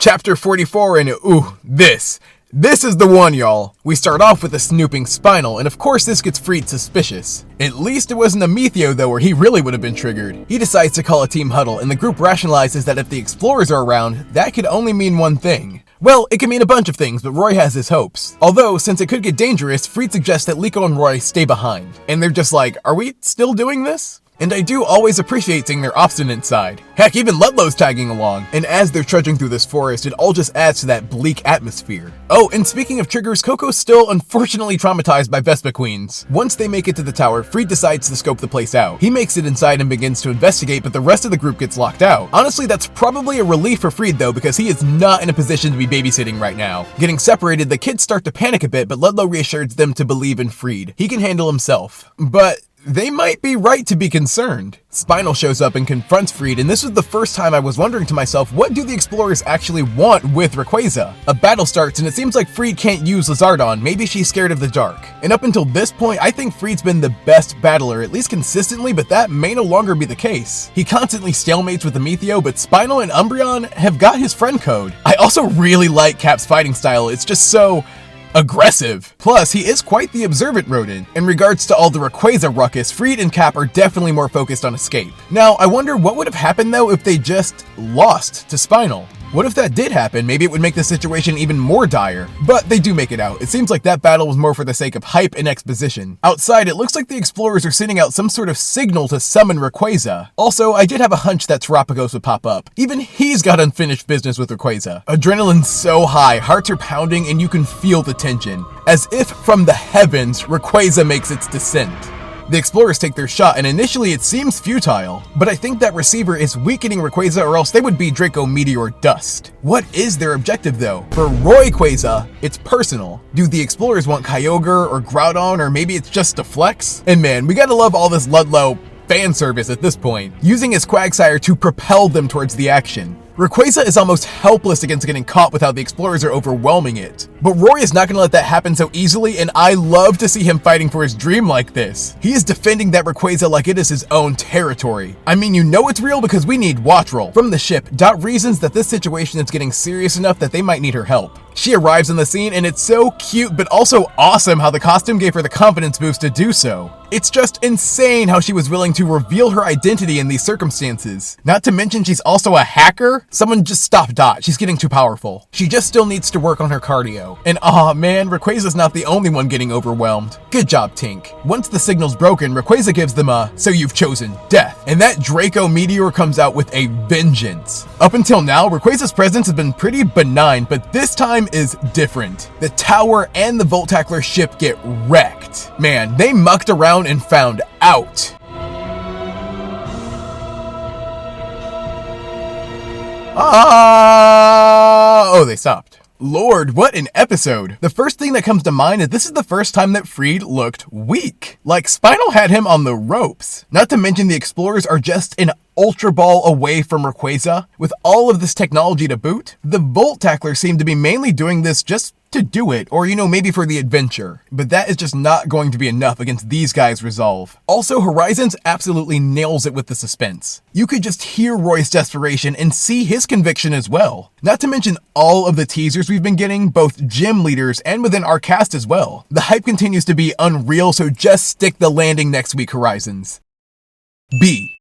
Chapter 44 and this is the one, y'all. We start off with a snooping Spinal, and of course this gets Freed suspicious. At least it wasn't a Metheo though, where he really would have been triggered. He decides to call a team huddle, and the group rationalizes that if the explorers are around, that could only mean one thing. Well, it can mean a bunch of things, but Roy has his hopes. Although, since it could get dangerous, Freed suggests that Liko and Roy stay behind. And they're just like, are we still doing this? And I do always appreciate seeing their obstinate side. Heck, even Ludlow's tagging along. And as they're trudging through this forest, it all just adds to that bleak atmosphere. Oh, and speaking of triggers, Coco's still unfortunately traumatized by Vespa Queens. Once they make it to the tower, Freed decides to scope the place out. He makes it inside and begins to investigate, but the rest of the group gets locked out. Honestly, that's probably a relief for Freed though, because he is not in a position to be babysitting right now. Getting separated, the kids start to panic a bit, but Ludlow reassures them to believe in Freed. He can handle himself. But they might be right to be concerned. Spinal shows up and confronts Freed, and this was the first time I was wondering to myself, what do the explorers actually want with Rayquaza? A battle starts, and it seems like Freed can't use Lizardon. Maybe she's scared of the dark. And up until this point, I think Freed's been the best battler, at least consistently, but that may no longer be the case. He constantly stalemates with the Metheo, but Spinal and Umbreon have got his friend code. I also really like Cap's fighting style. It's just so aggressive. Plus, he is quite the observant rodent. In regards to all the Rayquaza ruckus, Freed and Cap are definitely more focused on escape. Now, I wonder what would have happened though if they just lost to Spinal. What if that did happen? Maybe it would make the situation even more dire. But they do make it out. It seems like that battle was more for the sake of hype and exposition. Outside, it looks like the explorers are sending out some sort of signal to summon Rayquaza. Also, I did have a hunch that Terapagos would pop up. Even he's got unfinished business with Rayquaza. Adrenaline's so high, hearts are pounding, and you can feel the tension. As if from the heavens, Rayquaza makes its descent. The explorers take their shot, and initially it seems futile, but I think that receiver is weakening Rayquaza, or else they would be Draco Meteor Dust. What is their objective though? For Rayquaza, it's personal. Do the explorers want Kyogre or Groudon, or maybe it's just a flex? And man, we gotta love all this Ludlow fan service at this point, using his Quagsire to propel them towards the action. Rayquaza is almost helpless against getting caught with how the explorers are overwhelming it. But Roy is not going to let that happen so easily, and I love to see him fighting for his dream like this. He is defending that Rayquaza like it is his own territory. I mean, you know it's real because we need watch roll. From the ship, Dot reasons that this situation is getting serious enough that they might need her help. She arrives on the scene, and it's so cute but also awesome how the costume gave her the confidence boost to do so. It's just insane how she was willing to reveal her identity in these circumstances. Not to mention she's also a hacker. Someone just stop Dot, she's getting too powerful. She just still needs to work on her cardio. And aw man, Rayquaza's not the only one getting overwhelmed. Good job, Tink. Once the signal's broken, Rayquaza gives them a, so you've chosen death. And that Draco Meteor comes out with a vengeance. Up until now, Rayquaza's presence has been pretty benign, but this time is different. The tower and the Volt Tackler ship get wrecked. Man, they mucked around and found out. Oh, they stopped. Lord, what an episode. The first thing that comes to mind is this is the first time that Freed looked weak. Like Spinal had him on the ropes. Not to mention the explorers are just an Ultra Ball away from Rayquaza. With all of this technology to boot, the Volt Tackler seemed to be mainly doing this just to do it, or maybe for the adventure. But that is just not going to be enough against these guys' resolve. Also, Horizons absolutely nails it with the suspense. You could just hear Roy's desperation and see his conviction as well. Not to mention all of the teasers we've been getting, both gym leaders and within our cast as well. The hype continues to be unreal, so just stick the landing next week, Horizons. B.